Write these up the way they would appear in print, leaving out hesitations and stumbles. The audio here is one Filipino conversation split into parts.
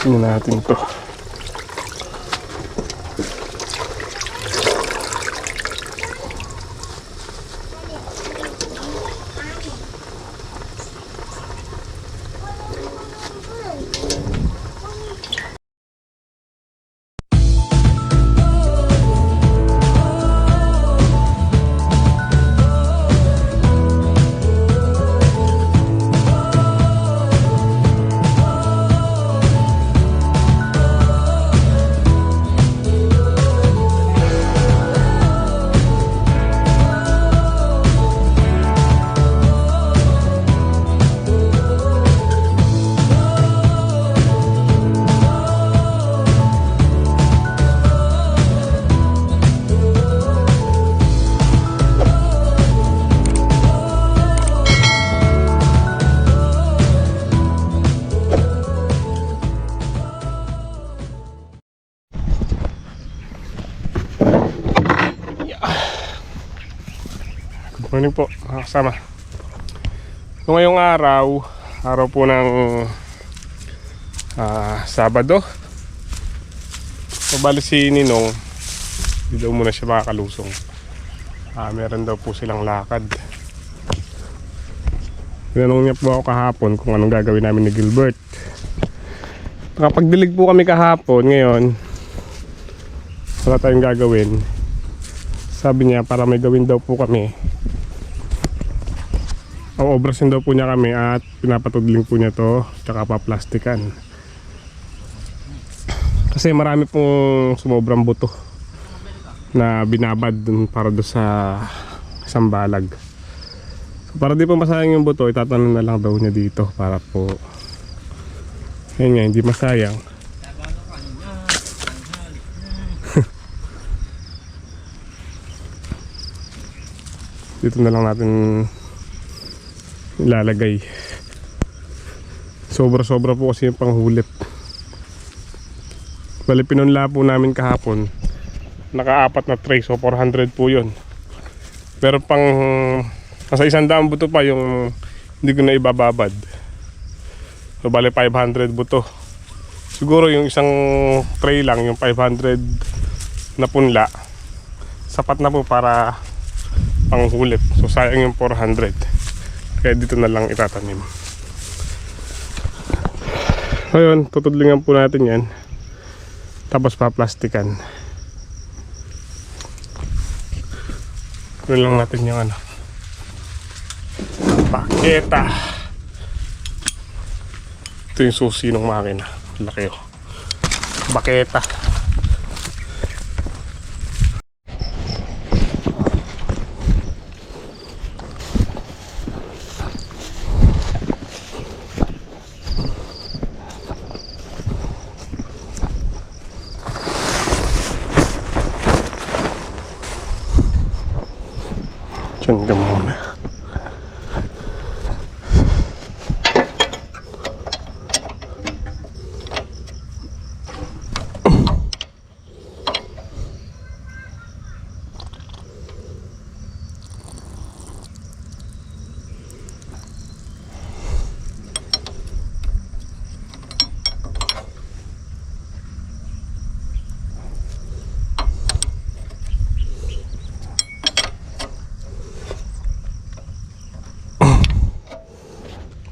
Tingnan natin to. Morning po, mga kasama. So ngayong araw po ng Sabado. So bali si Ninong, hindi daw muna siya makakalusong. Meron daw po silang lakad. Tinanong niya po ako kahapon kung anong gagawin namin ni Gilbert. Nakapagdilig po kami kahapon, ngayon wala tayong gagawin. Sabi niya para may gawin daw po kami. Ang obrasin daw po niya kami at pinapatudling po niya to, tsaka paplastikan. Kasi marami pong sumobrang buto na binabad dun para doon sa isang balag. So, para di po masayang yung buto, itatanim na lang daw niya dito para po ayun nga, hindi masayang. Dito na lang natin ilalagay. Sobra po kasi yung panghulip. Bali pinunla po namin kahapon, naka-4 na tray, so 400 po yun. Pero pang nasa 100 buto pa yung hindi ko na ibababad. So bali 500 buto. Siguro yung isang tray lang, yung 500 na punla, sapat na po para panghulip. So sayang yung 400. Kaya dito na lang itatanim. Ngayon, tutudlingan po natin yan. Tapos paplastikan. Gawin lang natin yung paketa. Ito yung susi ng makina. Laki oh. Baketa. Diyan ka muna.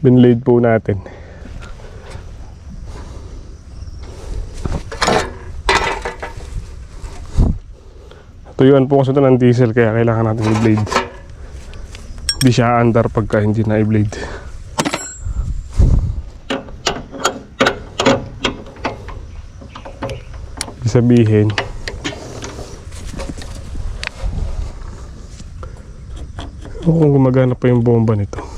Binlaid po natin. Tuyuan po kasi ito ng diesel, kaya kailangan natin i-blade. Hindi siya andar pagka hindi na i-blade. Ibig sabihin kung gumagana pa yung bomba nito.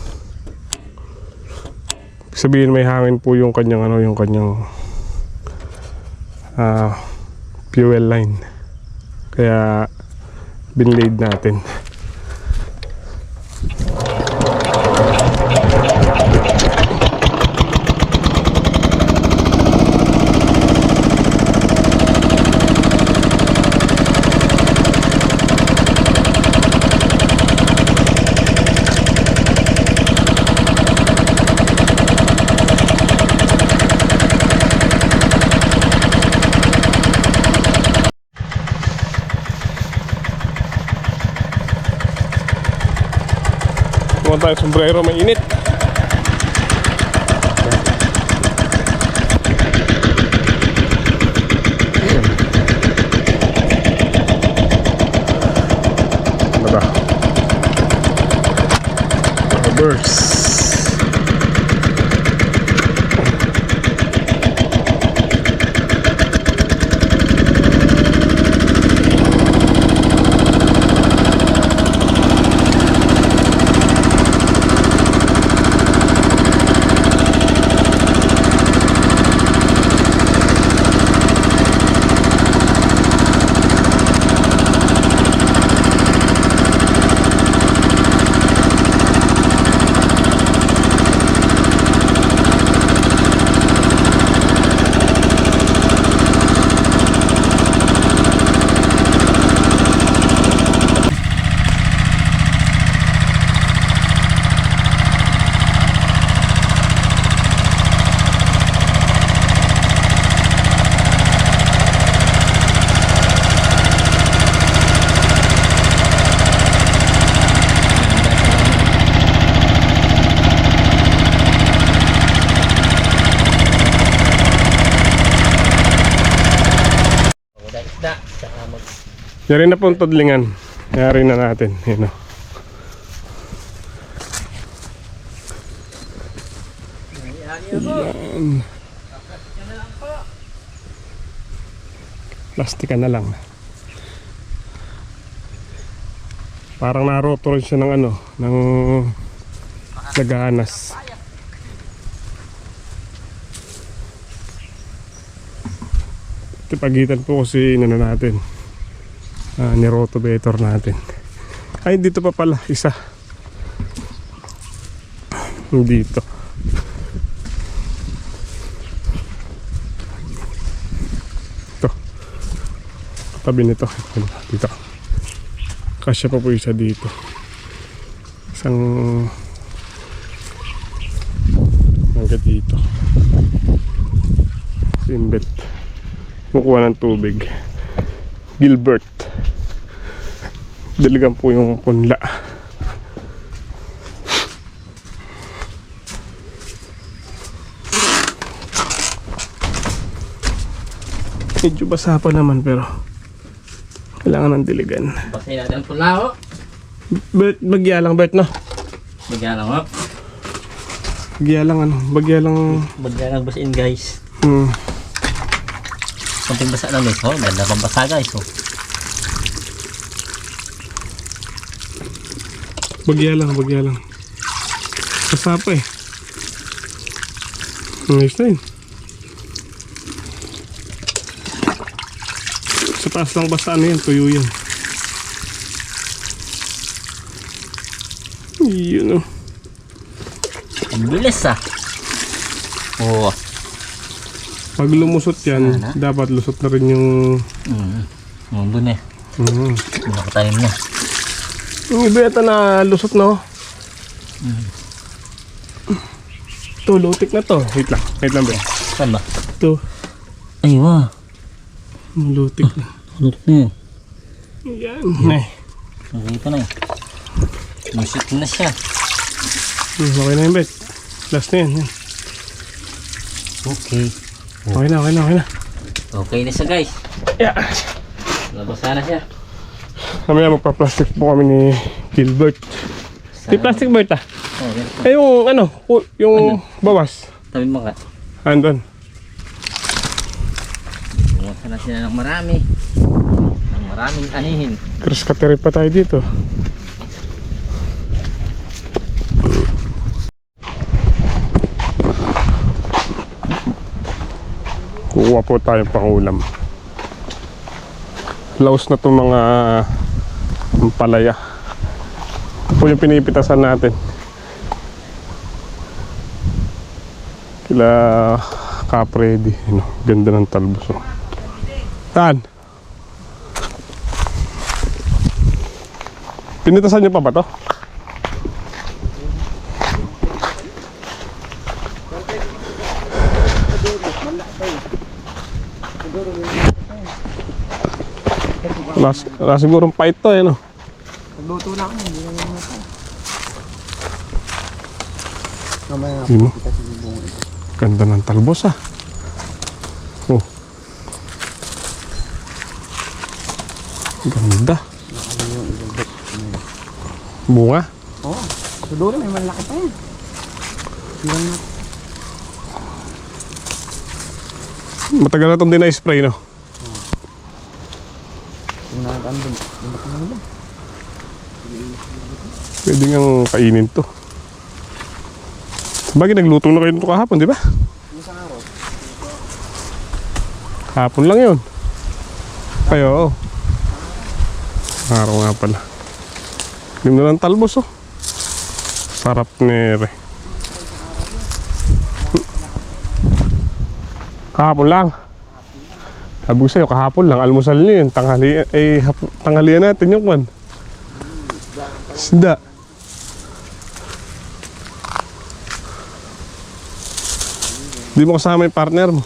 Sabihin may hangin po yung kanyang fuel line, kaya binlaid natin. Kuha tayo sombrero, mainit. Baka burst. Yari na pong tudlingan. Yari na natin. Yun o. Yan. Plastika na lang. Parang naroto rin siya ng ano, ng naganas. Tipagitan po kasi inano natin. Nirotobator natin. Ay, dito pa pala isa. Dito. Ito. Katabi nito. Dito. Kasya pa po isa dito. Isang hanggang dito. Simbet. Kukuha ng tubig. Gilbert. Diligan po yung punla. Medyo basa pa naman pero kailangan ng diligan. Basahin natin ang punla ho. Bert, bagya lang Bert no? Bagya lang ho. Bagya lang ano? Bagya lang. Bagya lang basahin guys. Konting basa lang guys. Oh, ganda pang basa guys. Oh. Bagya lang, bagya lang. Basa pa eh. Nice na yun. Sa taas lang basa ano yan, tuyo yan. Yun o. Ang bilis ah. Oo. Pag lumusot yan, sana dapat lusot na rin yung... Doon eh. Nakatanim na. Yung iba yata na lusot na oh. Ito, low-tech na to. Wait lang ba? Saan ba? Ito, Ay wow. low-tech na. Lulot na yun. Yan. Ito na yun. Musik na siya. Okay na yun, Bet. Last na yan. Okay. Okay na. Okay na siya guys. Yeah. Nabasa na siya. Mamaya magpa-plastic po kami ni Gilbert. Di plastic Bert ah. Oh, yan. Eh yung ano, yung bawas. Tabi mo ka. Andun. Bumasa na siya ng marami. Ng maraming anihin. Cross cutter pa tayo dito. Kuha po tayong pangulam. Laos na itong mga palaya. Ito po yung pinipitasan natin. Kila Capredi. Ganda ng talbos. Saan? Pinitasan nyo pa ba to? Wala sigurong pait to eh no? Nagluto na ako, hindi na naman ako. Mamaya Yun, kita sa bubong ito. ganda ng talbos ah. Oh. Ganda. Ano yung ibang bet? Bunga. Oo. Sa dulo may malaki pa yan. Tingnan natin. Matagal na itong di na-spray, no? Tingnan natin ang lumaki na nila. Pwede ngang kainin to. Sabagay, nagluto na kayo nito kahapon, di ba? Isang araw. Hapon lang yun. Kayo, oo. Araw nga pala. Ganda ng talbos, oh. Sarap nere. Kahapon lang. Sabi ko sa'yo, kahapon lang. Almusal niyo yun. Tanghalian natin yung kwan. Isda. Di mo kasama yung partner mo.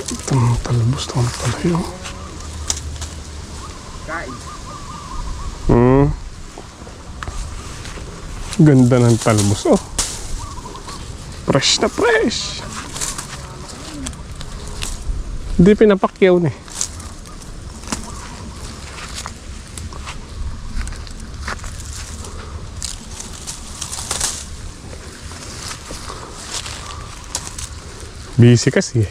Itong talbos na pala yun. Ganda ng talbos, oh. Fresh na fresh. Hindi pinapakyaw na eh. Busy kasi eh.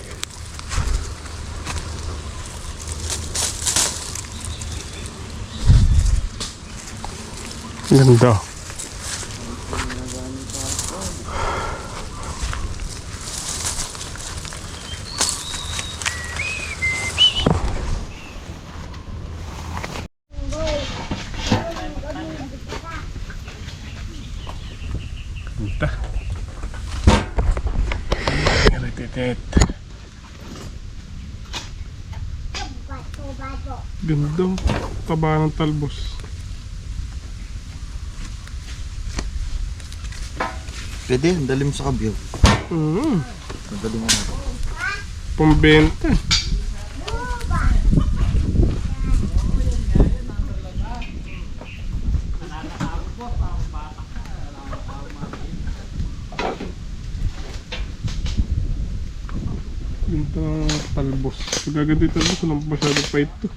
Ganda. Ganda. Titit. Ganda. Taba ng talbos. Pwede yan, dali mo sa kabyo. Madali mo na. Pambenta. Ganda ng talbos. Pagkaganto yung talbos, walang masyadong pahit to.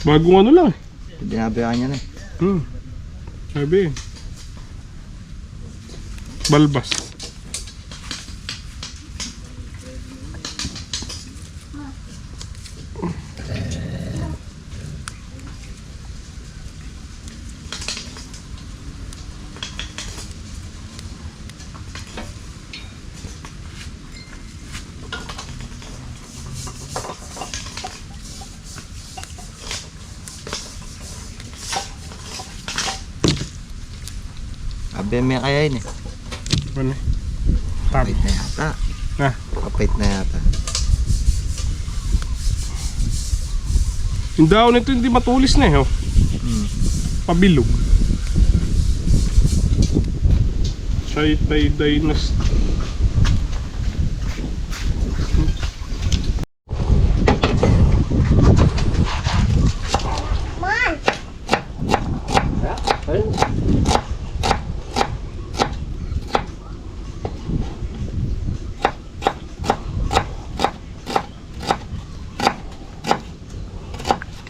Bagong ano lang eh. Binabayaan niya na eh. Sabi eh. Balbas. Abe may kaya yun eh. Ano eh? Tabi. Kapait na yata. Ah. Kapait na yata. Yung daon nito hindi matulis na eh. Oh. Pabilog. Chai-Tai Dynasty.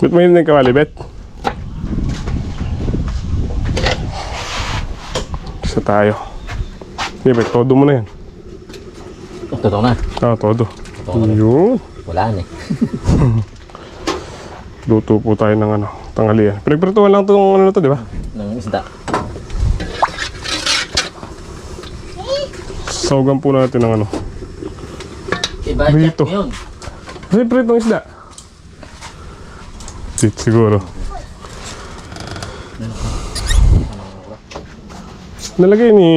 Ba't may hindi kawali, Bet? Isa tayo. Sige, Bet, todo mo na yan. Totoo na. Todo. Todo na. Yun. Wala na eh. Luto po tayo ng ano, tanghalian. Pinagprituhan lang itong ano na to, di ba? Ng isda. Saugan po natin ng ano. Iba Dito. yun. Kasi pritong isda. Siguro. Nalagay ni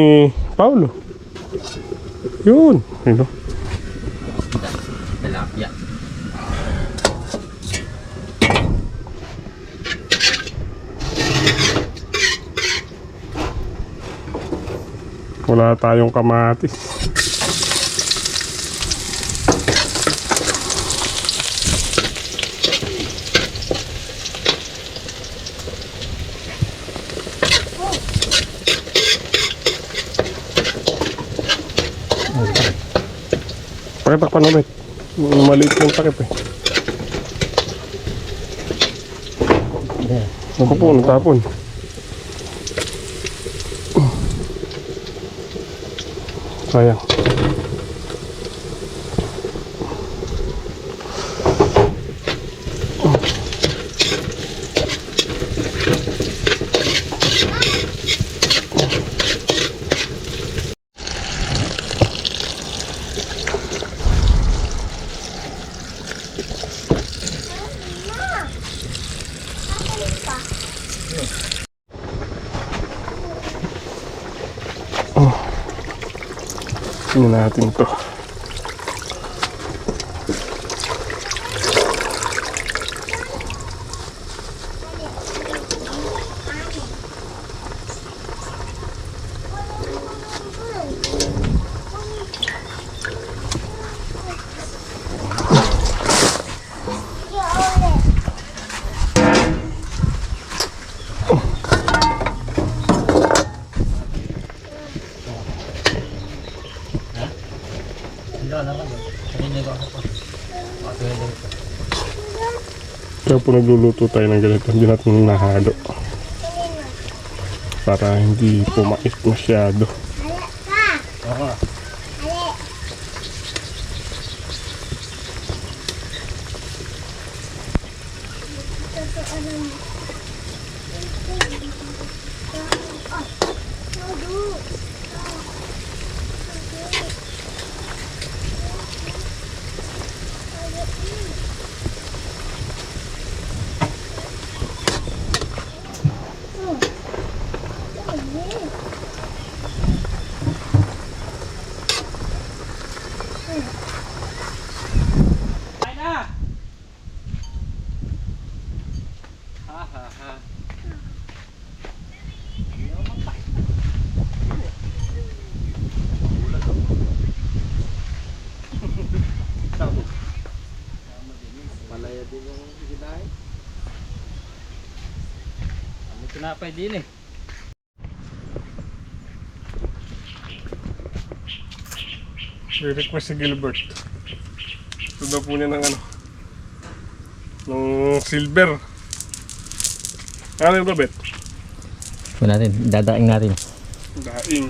Paulo. Yun. Ayun. Tilapia. Wala tayong kamatis. Pakitakpan ulit. Maliit yung takip eh. Ako po, natapon. Sayang. Tingnan natin to. Kaya po nagluluto tayo ng ganito, hindi natin nahalo para hindi pumait masyado. Malaya din yung ginahin. Ano tinapay din eh. May request si Gilbert. Ito daw po niya ng ano, ng silver. Ano yung babet? Ito natin, dadaing natin. Daing.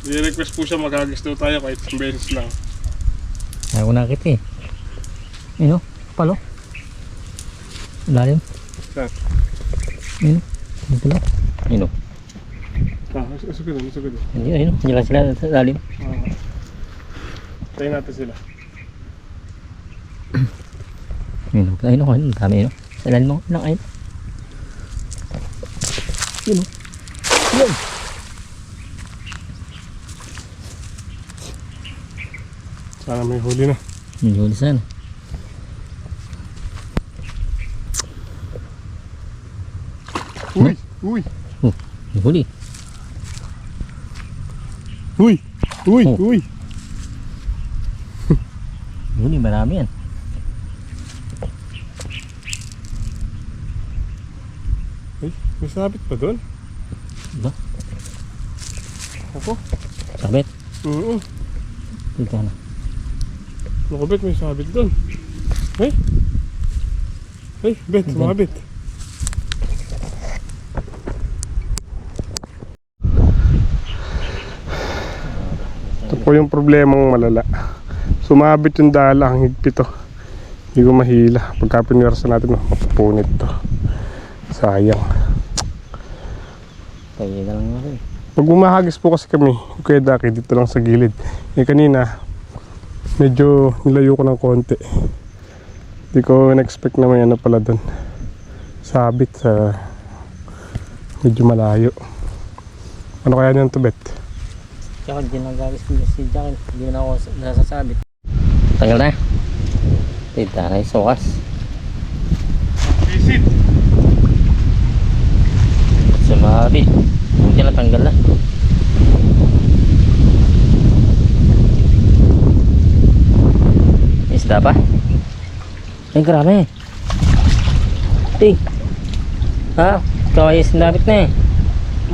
May request po siya, magagis daw tayo kahit isang beses lang. Ayaw ko nakita eh. Ayun o, palo. Lalim. Saan? Ayun o, dito lang. Ayun o. Asukin doon, asukin doon. Ayun o, hindi lang sila sa lalim. Tayo natin sila. Ayun o, ayun o, ayun o, dami ayun o. Sa lalim mo, lang ayun. Ayun o. Ayun. Sana may huli na. Hindi huli sana. Uy! Uy! Oh, may huli. Uy! Uy! Oh. Uy! Huli, marami yan. Ay, may sabit pa doon. Diba? Ako? Sabit. Oo. Dito na. Naku, Bet, may sabit doon. Ay! Ay, Bet, sumabit. Ito po yung problemang malala. Sumabit yung dala, ang higpit to. Hindi ko mahila. Pagka pinwersa natin, mapupunit to. Sayang. Kaya na lang natin. Pag bumahagis po kasi kami, Kuya Daki, dito lang sa gilid. Eh kanina, medyo nilayo ko ng konti. Hindi ko na-expect na may ano pala doon. Sabit sa medyo malayo. Ano kaya niyan to, Bet? Tsaka hindi nagagis ko si Jackie. Hindi na ako nasasabit. Tagal na. Dito na yung sukas. Visit! Sumabi. Hindi na tanggal na. Isda pa? Ay grabe. Ting. Ha? Kawayan sinabit na eh.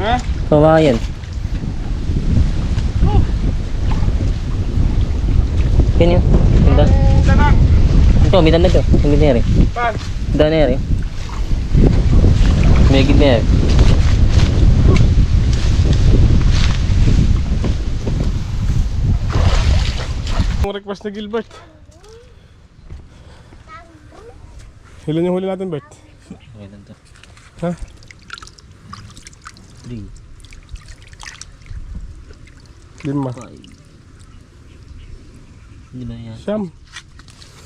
Ha? Kawayan. Yan yun. Ganda. Danak! Ito, may damdag to. Ang ganda yan. Pan! Ganda na yan. May ganda yan. Ang request ni Gilbert. Ilan yung huli natin, Bert? Okay lang to. Ha? 3, 5. 5. Hindi ba yan? Siyam.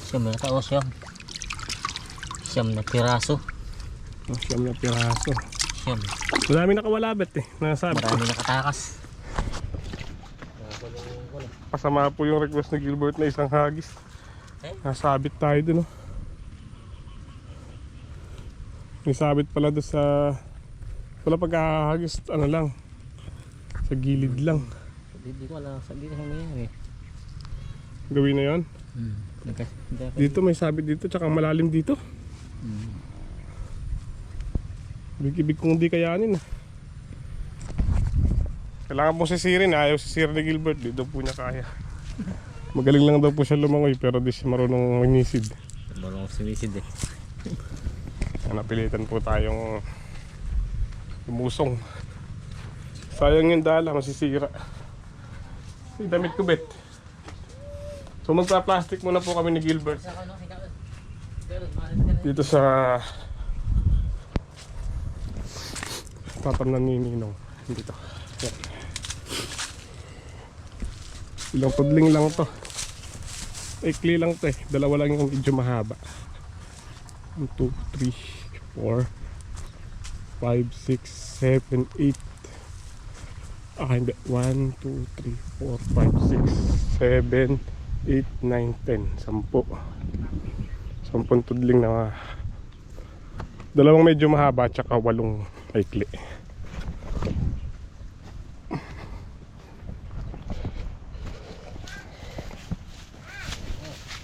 Siyam na tao, siyam. Siyam na piraso. Oh, siyam na piraso. Siyam. Madami nakawala, Bert eh. Nasabi ko. Marami nakatakas. Pasama po yung request ni Gilbert na isang hagis. Nasabit tayo dun, oh. Nisabit pala doon sa... Wala pagkahagis, ano lang. Sa gilid lang. Hindi ko alam. Sabi ko nangyayari. Gawin na yon. Dito may sabit dito, tsaka malalim dito. Big-ibig kung di kayanin. Kailangan pong sisirin, ayaw sisirin ni Gilbert. Dito po niya kaya. Magaling lang daw po siya lumangoy, pero di siya marunong mangisid. Marunong sumisid eh. Napilitan po tayong lumusong. Sayang yung dala, masisira. Ay, damit ko, Bet. So magpa-plastic muna po kami ni Gilbert dito sa tatamnan ni Ninong. Dito. Yan. Ilang tudling lang to. Ikli lang to eh. Dalawa lang yung medyo mahaba. 1, 2, 3, 4, 5, 6, 7, 8. Ah, hindi. 1, 2, 3, 4, 5, 6, 7, 8, 9, 10. 10. 10 tudling na dalawang medyo mahaba at saka 8 maikli.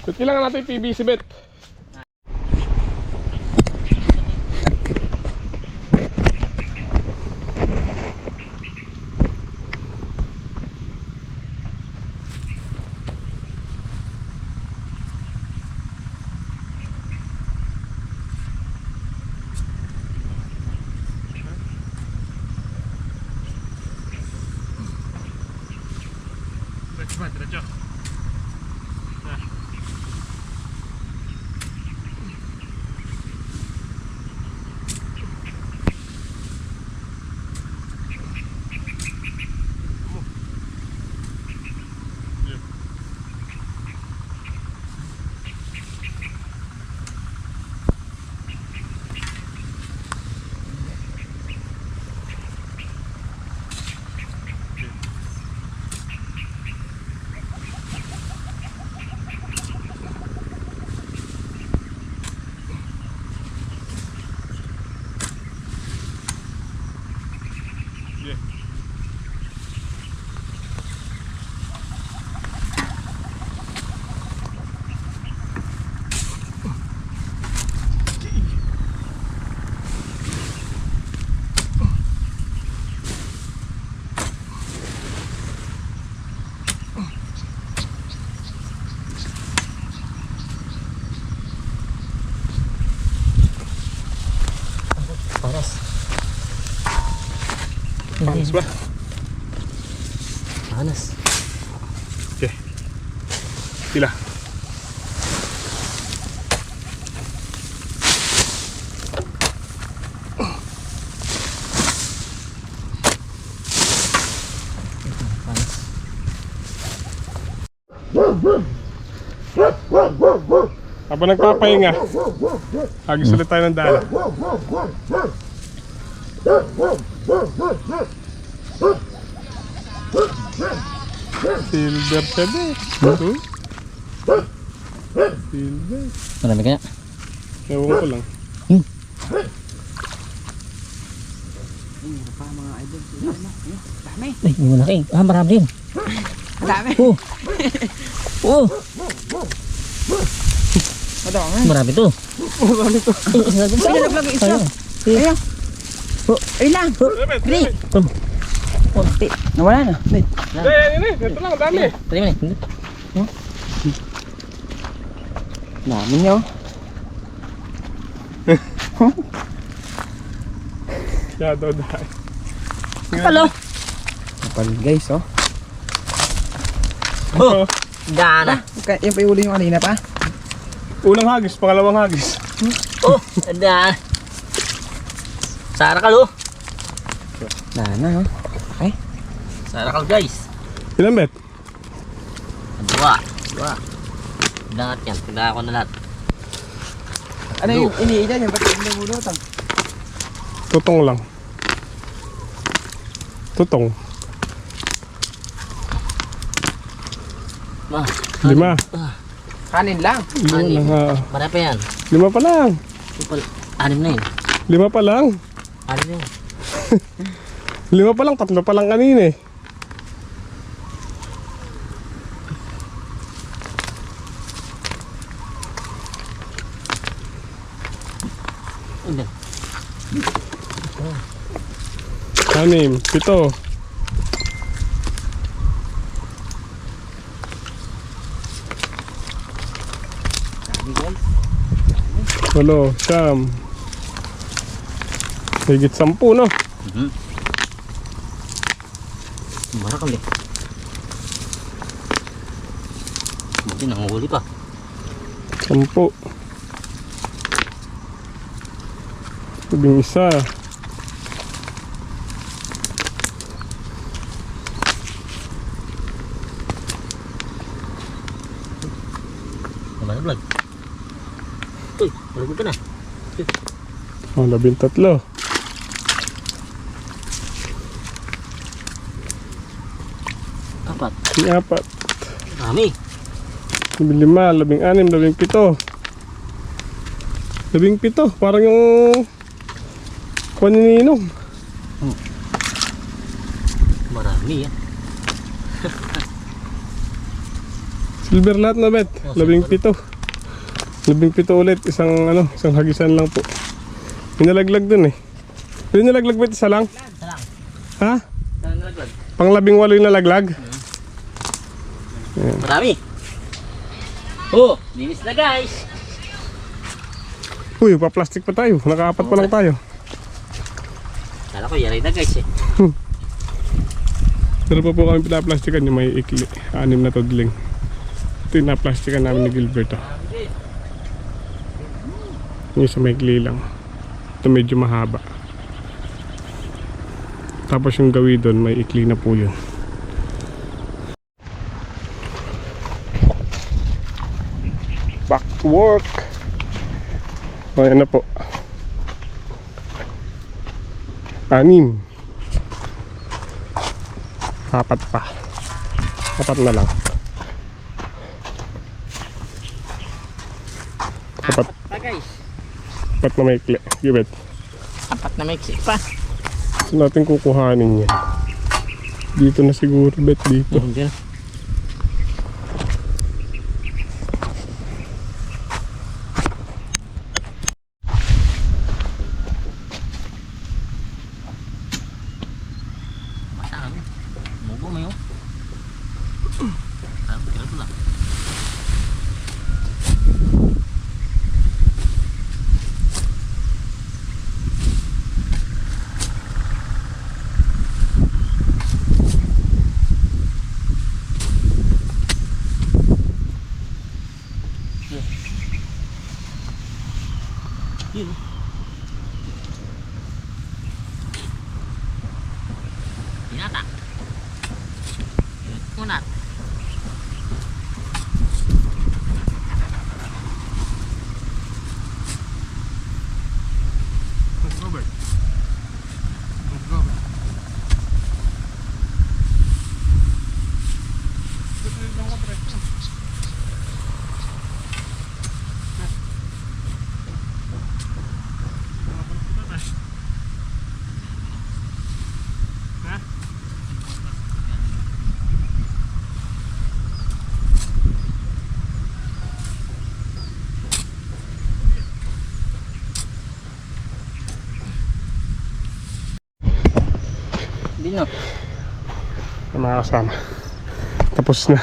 So, kailangan natin PVC, Bet. Diretso. Paras. Panas ba? Panas. Okay. Sila. Habang nagpapahinga, hagis ulit tayo ng dala. Silver siya ba? Silver. Marami kaya? Ewan ko lang. Ay, hindi mo laki. Ah, marami din. Dami. Oh, Madami. marami to. Marami to. Pinalaglag yung isa. Ayan. Ayun lang. Three. Nawala na. Hindi, ito lang, dami. Tali mo na. Dami nyo. Kaya daw dahil. Kapalo. Kapal guys, oh. Oh, dana. Yan pa yung uli yung kanina pa. Unang hagis, pangalawang hagis. Oh, dana. Sarakal, oh. Nana, oh. Ay. Sarakal, guys. Ilan bet? Dua. Lahat yan. Tinaka ko na lahat. Ano yung iniilan yan? Ba't yung namulutang? Tutong lang. Tutong. Ah, 5. Kanin lang. 5 lang ha. marami pa yan. 5 pa lang. 6 na yun. 5 pa lang. 6 na yun. 5 pa lang, 3 pa lang kanina eh. Hindi. 6, 7. Walo, siyam. Higit 10, no? Marakal eh. Buti nanguhuli pa. 10. 11. Naman na vlog. Uy, malagod ka na. Oh, 13. 4. 4. Marami. 5, 16, 17. 17, parang yung kuwaninong. Marami yan. Silver lahat na bet. Oh, 17. 17 ulit, isang hagisan lang po. Pinalaglag dun eh. Pinalaglag bet isa lang? Isa lang. Ha? Saan nalaglag? Pang 18 yung nalaglag? Marami. Oh, linis na guys. Uy, pa-plastic pa tayo. Naka-4 pa lang tayo. Kala ko yari na guys eh. Pero pa po kami pinaplastikan yung may ikli. 6 na tudling. Ito yung naplastikan namin ni Gilberto. Yung sa may ikli lang. Ito medyo mahaba. Tapos yung gawi doon may ikli na po yun. Back to work. Ayan na po. 6. 4 pa. 4 na lang. 4 Pa guys. na may ikli. Gibet. 4 na mixi pa. Saan natin kukuhanin yan? Dito na siguro, bet, dito. Hindi na. Masarap yun. Mubo mo yun. Sarap, kira ito lang. Yun. Binata. Kunat. Hindi na. Mga kasama. Tapos na.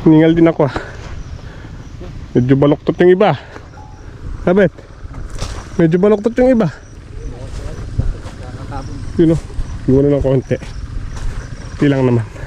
Hiningal din ako ah. Medyo baluktot yung iba. Sabit. Medyo baluktot yung iba. Yun o. Gawin na ng konti. Hindi lang naman.